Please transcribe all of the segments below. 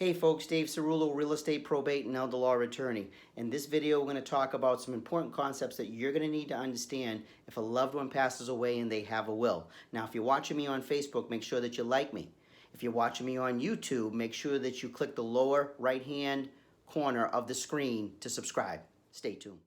Hey folks, Dave Ceruolo, real estate probate and elder law attorney. In this video, we're going to talk about some important concepts that you're going to need to understand if a loved one passes away and they have a will. Now, if you're watching me on Facebook, make sure that you like me. If you're watching me on YouTube, make sure that you click the lower right-hand corner of the screen to subscribe. Stay tuned.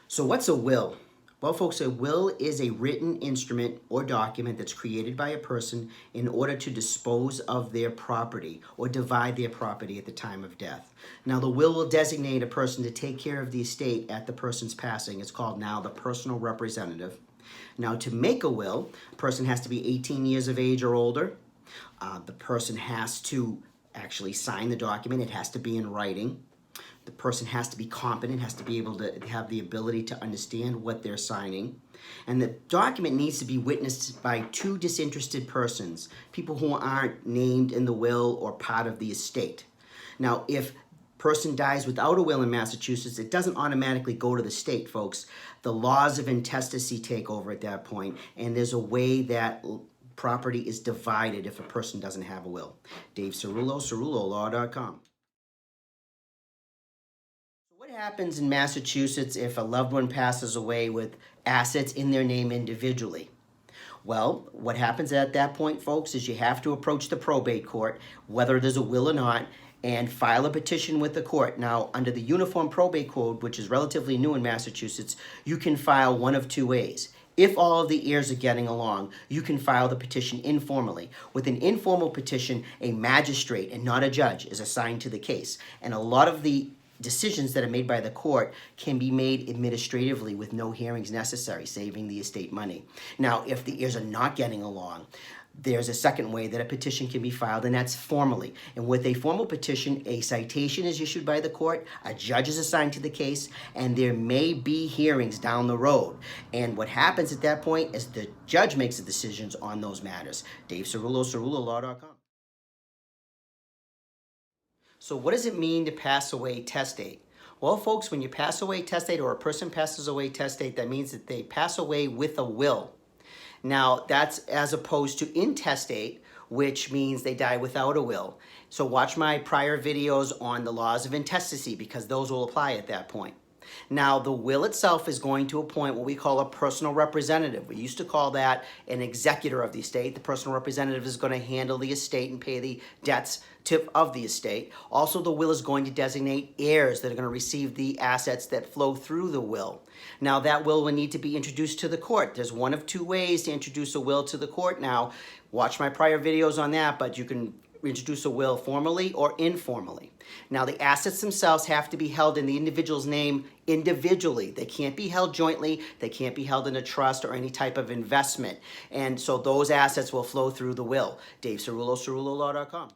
So what's a will? Well, folks, a will is a written instrument or document that's created by a person in order to dispose of their property or divide their property at the time of death. Now, the will designate a person to take care of the estate at the person's passing. It's called now the personal representative. Now, to make a will, a person has to be 18 years of age or older. The person has to actually sign the document. It has to be in writing. The person has to be competent, has to be able to have the ability to understand what they're signing. And the document needs to be witnessed by two disinterested persons, people who aren't named in the will or part of the estate. Now, if a person dies without a will in Massachusetts, it doesn't automatically go to the state, folks. The laws of intestacy take over at that point, and there's a way that property is divided if a person doesn't have a will. Dave Ceruolo, CeruoloLaw.com. What happens in Massachusetts if a loved one passes away with assets in their name individually? Well, what happens at that point, folks, is you have to approach the probate court, whether there's a will or not, and file a petition with the court. Now, under the Uniform Probate Code, which is relatively new in Massachusetts, you can file one of two ways. If all of the heirs are getting along, you can file the petition informally. With an informal petition, a magistrate and not a judge is assigned to the case. And a lot of the decisions that are made by the court can be made administratively with no hearings necessary, saving the estate money. Now, if the heirs are not getting along, there's a second way that a petition can be filed, and that's formally. And with a formal petition, a citation is issued by the court, a judge is assigned to the case, and there may be hearings down the road. And what happens at that point is the judge makes the decisions on those matters. Dave Ceruolo, CeruoloLaw.com. So what does it mean to pass away testate? Well, folks, when you pass away testate or a person passes away testate, that means that they pass away with a will. Now, that's as opposed to intestate, which means they die without a will. So watch my prior videos on the laws of intestacy because those will apply at that point. Now, the will itself is going to appoint what we call a personal representative. We used to call that an executor of the estate. The personal representative is going to handle the estate and pay the debts of the estate. Also, the will is going to designate heirs that are going to receive the assets that flow through the will. Now, that will need to be introduced to the court. There's one of two ways to introduce a will to the court. Now, watch my prior videos on that, but you can introduce a will formally or informally. Now, the assets themselves have to be held in the individual's name individually. They can't be held jointly. They can't be held in a trust or any type of investment. And so those assets will flow through the will. Dave Ceruolo, CeruoloLaw.com.